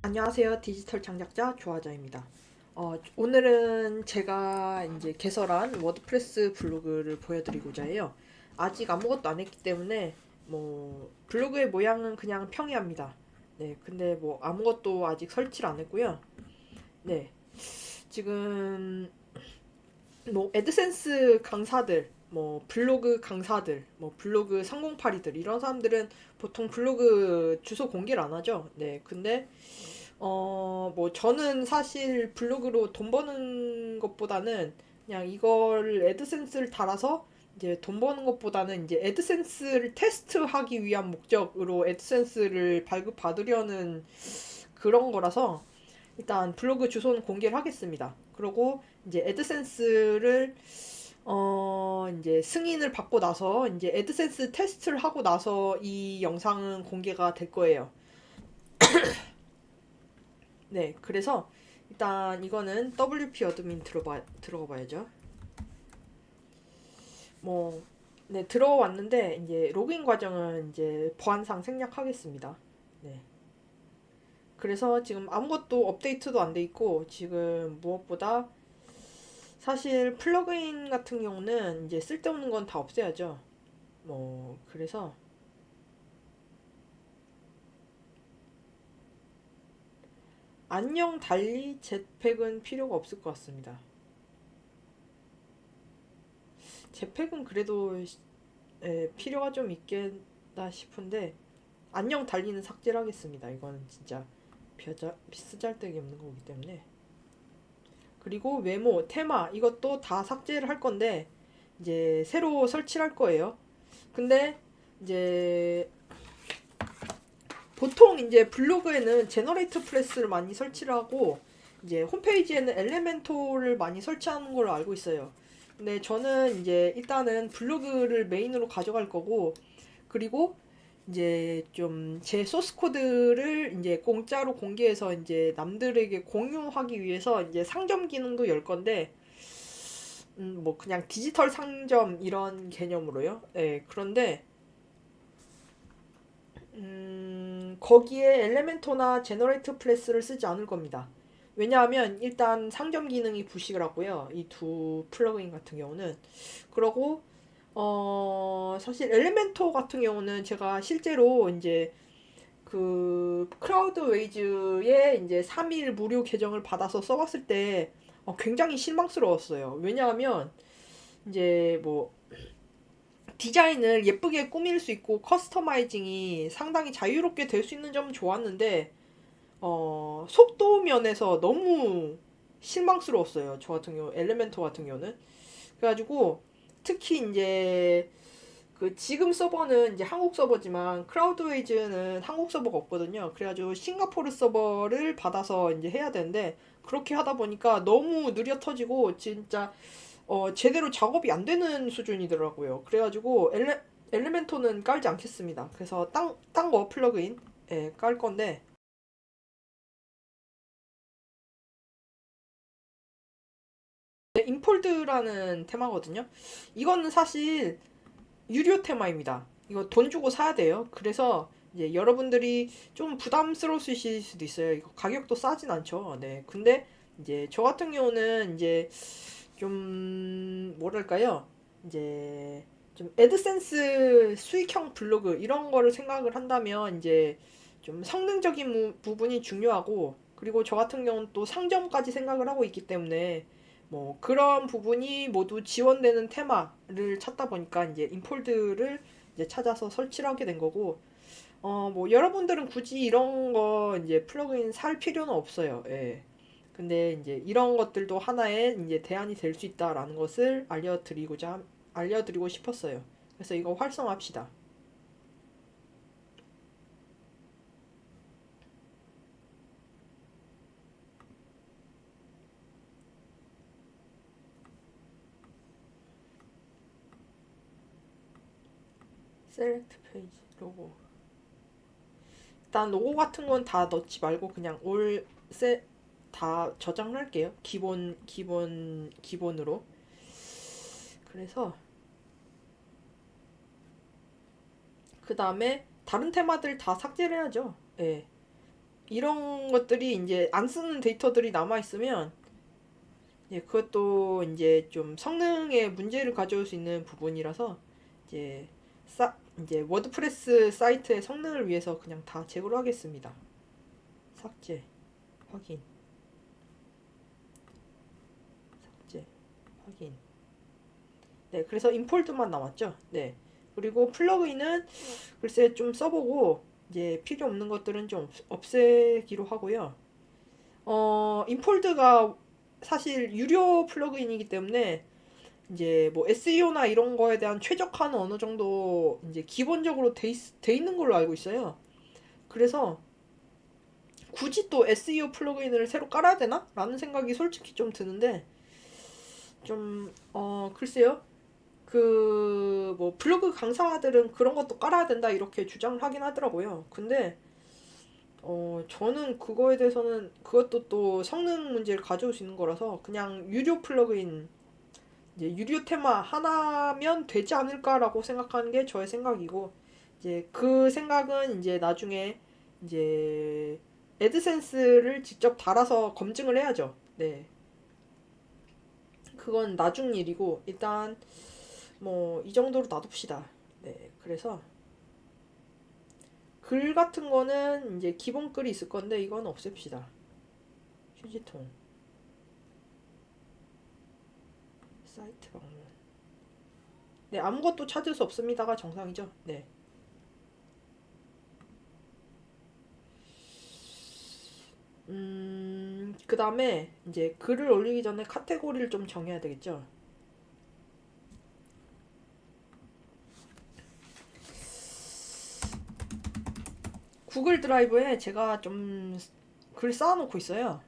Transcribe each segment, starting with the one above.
안녕하세요. 디지털 창작자 조아자입니다. 오늘은 제가 이제 개설한 워드프레스 블로그를 보여드리고자 해요. 아직 아무것도 안 했기 때문에 블로그의 모양은 그냥 평이합니다. 네, 근데 아무것도 아직 설치를 안 했고요. 네, 지금 애드센스 강사들, 블로그 강사들, 블로그 3082들 이런 사람들은 보통 블로그 주소 공개를 안 하죠. 네, 근데 저는 사실 블로그로 돈 버는 것보다는 그냥 이걸 애드센스를 달아서 이제 돈 버는 것보다는 이제 애드센스를 테스트하기 위한 목적으로 애드센스를 발급받으려는 그런 거라서 일단 블로그 주소는 공개를 하겠습니다. 그리고 이제 애드센스를 이제 승인을 받고 나서 이제 애드센스 테스트를 하고 나서 이 영상은 공개가 될 거예요. 네, 그래서 일단 이거는 WP 어드민 들어가 봐야죠. 뭐, 네, 들어왔는데 이제 로그인 과정은 이제 보안상 생략하겠습니다. 네. 그래서 지금 아무것도 업데이트도 안 돼 있고 지금 무엇보다 사실 플러그인 같은 경우는 이제 쓸데없는 건 다 없애야죠. 그래서 안녕 달리 jetpack은 필요가 없을 것 같습니다. jetpack은 그래도 필요가 좀 있겠다 싶은데 안녕 달리는 삭제를 하겠습니다. 이거는 진짜 쓰잘데기 없는 거기 때문에. 그리고 외모, 테마 이것도 다 삭제를 할 건데 이제 새로 설치를 할 거예요. 근데 이제 보통 이제 블로그에는 제너레이터 프레스를 많이 설치를 하고 이제 홈페이지에는 엘레멘토를 많이 설치하는 걸로 알고 있어요. 근데 저는 이제 일단은 블로그를 메인으로 가져갈 거고 그리고 이제 좀 제 소스 코드를 이제 공짜로 공개해서 이제 남들에게 공유하기 위해서 이제 상점 기능도 열 건데 그냥 디지털 상점 이런 개념으로요. 네, 그런데 거기에 엘레멘토나 제너레이트 플래스를 쓰지 않을 겁니다. 왜냐하면 일단 상점 기능이 부식을 하고요. 이 두 플러그인 같은 경우는. 그러고 사실 엘레멘토 같은 경우는 제가 실제로 이제 그 크라우드 웨이즈에 이제 3일 무료 계정을 받아서 써봤을 때 굉장히 실망스러웠어요. 왜냐하면 이제 디자인을 예쁘게 꾸밀 수 있고 커스터마이징이 상당히 자유롭게 될 수 있는 점은 좋았는데 속도 면에서 너무 실망스러웠어요. 저 같은 경우 엘레멘토 같은 경우는 그래가지고 특히 이제 그 지금 서버는 이제 한국 서버지만 크라우드웨이즈는 한국 서버가 없거든요. 그래가지고 싱가포르 서버를 받아서 이제 해야 되는데 그렇게 하다 보니까 너무 느려 터지고 진짜 제대로 작업이 안 되는 수준이더라고요. 그래가지고 엘레멘토는 깔지 않겠습니다. 그래서 딴 거 플러그인 깔 건데 인폴드라는 테마거든요. 이거는 사실 유료 테마입니다. 이거 돈 주고 사야 돼요. 그래서 이제 여러분들이 좀 부담스러우실 수도 있어요. 이거 가격도 싸진 않죠. 네. 근데 이제 저 같은 경우는 이제 좀 뭐랄까요? 이제 좀 애드센스 수익형 블로그 이런 거를 생각을 한다면 이제 좀 성능적인 부분이 중요하고 그리고 저 같은 경우는 또 상점까지 생각을 하고 있기 때문에 그런 부분이 모두 지원되는 테마를 찾다 보니까 이제 인폴드를 이제 찾아서 설치를 하게 된 거고 여러분들은 굳이 이런 거 이제 플러그인 살 필요는 없어요. 예. 근데 이제 이런 것들도 하나의 이제 대안이 될 수 있다라는 것을 알려드리고 싶었어요. 그래서 이거 활성화합시다. 셀렉트 페이지 로고. 일단 로고 같은 건 다 넣지 말고 그냥 다 저장을 할게요. 기본으로. 그래서 그 다음에 다른 테마들 다 삭제를 해야죠. 예. 이런 것들이 이제 안 쓰는 데이터들이 남아 있으면 그것도 이제 좀 성능에 문제를 가져올 수 있는 부분이라서 이제 이제 워드프레스 사이트의 성능을 위해서 그냥 다 제거를 하겠습니다. 삭제, 확인, 삭제, 확인. 네, 그래서 임폴드만 남았죠. 네. 그리고 플러그인은 글쎄 좀 써보고 이제 필요 없는 것들은 좀 없애기로 하고요. 인폴드가 사실 유료 플러그인이기 때문에 이제 뭐 SEO나 이런 거에 대한 최적화는 어느 정도 이제 기본적으로 돼 있는 걸로 알고 있어요. 그래서 굳이 또 SEO 플러그인을 새로 깔아야 되나? 라는 생각이 솔직히 좀 드는데 좀 글쎄요. 그 뭐 블로그 강사들은 그런 것도 깔아야 된다 이렇게 주장을 하긴 하더라고요. 근데 저는 그거에 대해서는 그것도 또 성능 문제를 가져올 수 있는 거라서 그냥 유료 플러그인 이제 유료 테마 하나면 되지 않을까라고 생각하는 게 저의 생각이고 이제 그 생각은 이제 나중에 이제 애드센스를 직접 달아서 검증을 해야죠. 네. 그건 나중 일이고 일단 뭐 이 정도로 놔둡시다. 네. 그래서 글 같은 거는 이제 기본 글이 있을 건데 이건 없앱시다. 휴지통 사이트 방문. 네, 아무것도 찾을 수 없습니다가 정상이죠. 네. 그 다음에 이제 글을 올리기 전에 카테고리를 좀 정해야 되겠죠. 구글 드라이브에 제가 좀 글 쌓아놓고 있어요.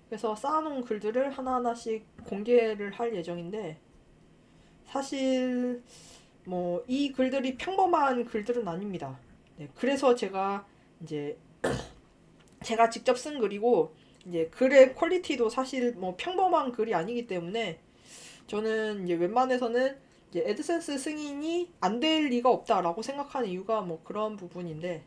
그래서 쌓아놓은 글들을 하나하나씩 공개를 할 예정인데 사실 뭐 이 글들이 평범한 글들은 아닙니다. 네, 그래서 이제 제가 직접 쓴 글이고 이제 글의 퀄리티도 사실 뭐 평범한 글이 아니기 때문에 저는 이제 웬만해서는 이제 애드센스 승인이 안 될 리가 없다라고 생각하는 이유가 뭐 그런 부분인데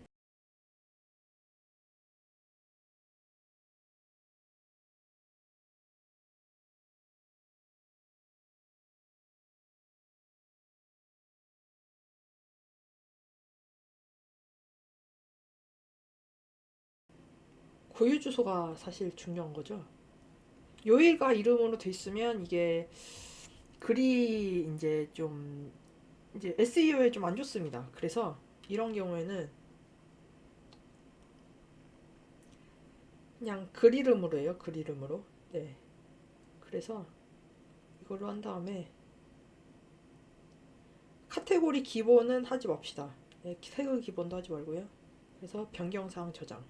고유 주소가 사실 중요한 거죠. 요일과 이름으로 돼 있으면 이게 글이 이제 좀 이제 SEO에 좀 안 좋습니다. 그래서 이런 경우에는 그냥 글 이름으로 해요. 글 이름으로. 네. 그래서 이걸로 한 다음에 카테고리 기본은 하지 맙시다. 네, 태그 기본도 하지 말고요. 그래서 변경사항 저장.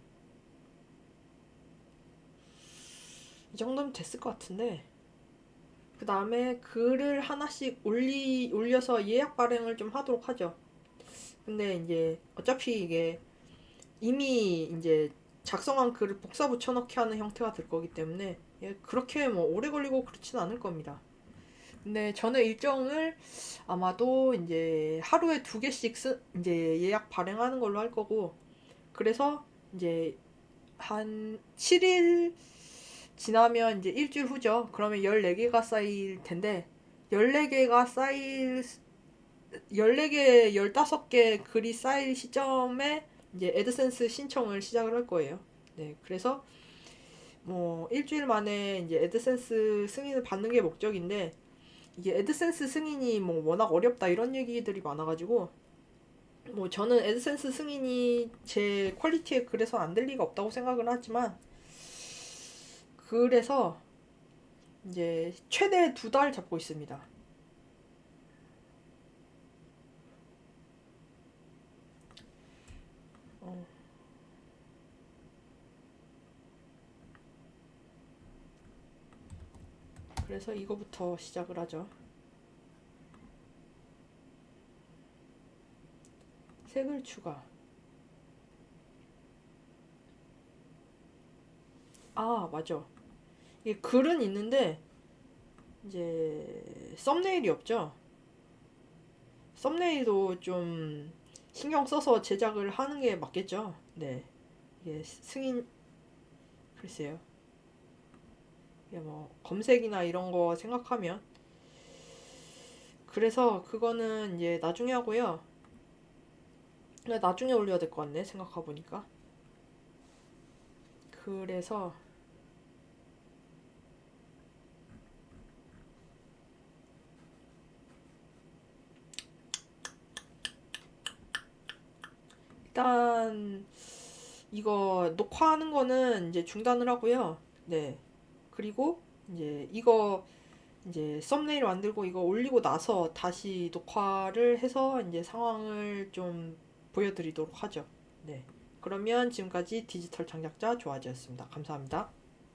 이 정도면 됐을 것 같은데 그 다음에 글을 하나씩 올려서 예약 발행을 좀 하도록 하죠. 근데 이제 어차피 이게 이미 이제 작성한 글을 복사 붙여넣기 하는 형태가 될 거기 때문에 그렇게 뭐 오래 걸리고 그렇지는 않을 겁니다. 근데 저는 일정을 아마도 이제 하루에 2개씩 이제 예약 발행하는 걸로 할 거고 그래서 이제 한 7일 지나면 이제 일주일 후죠. 그러면 14개가 쌓일 텐데 14개가 쌓일 14개, 15개 글이 쌓일 시점에 이제 애드센스 신청을 시작을 할 거예요. 네, 그래서 뭐 일주일 만에 이제 애드센스 승인을 받는 게 목적인데 이게 애드센스 승인이 뭐 워낙 어렵다 이런 얘기들이 많아가지고 뭐 저는 애드센스 승인이 제 퀄리티에 그래서 안 될 리가 없다고 생각을 하지만 그래서 이제 최대 2달 잡고 있습니다. 어, 그래서 이거부터 시작을 하죠. 색을 추가. 아, 맞아. 이게 글은 있는데 이제 썸네일이 없죠. 썸네일도 좀 신경 써서 제작을 하는 게 맞겠죠. 네. 이게 승인 글쎄요. 이게 뭐 검색이나 이런 거 생각하면 그래서 그거는 이제 나중에 하고요. 나중에 올려야 될 것 같네 생각해 보니까. 그래서 일단 이거 녹화하는 거는 이제 중단을 하고요. 네. 그리고 이제 이거 이제 썸네일 만들고 이거 올리고 나서 다시 녹화를 해서 이제 상황을 좀 보여드리도록 하죠. 네. 그러면 지금까지 디지털 창작자 조아지였습니다. 감사합니다.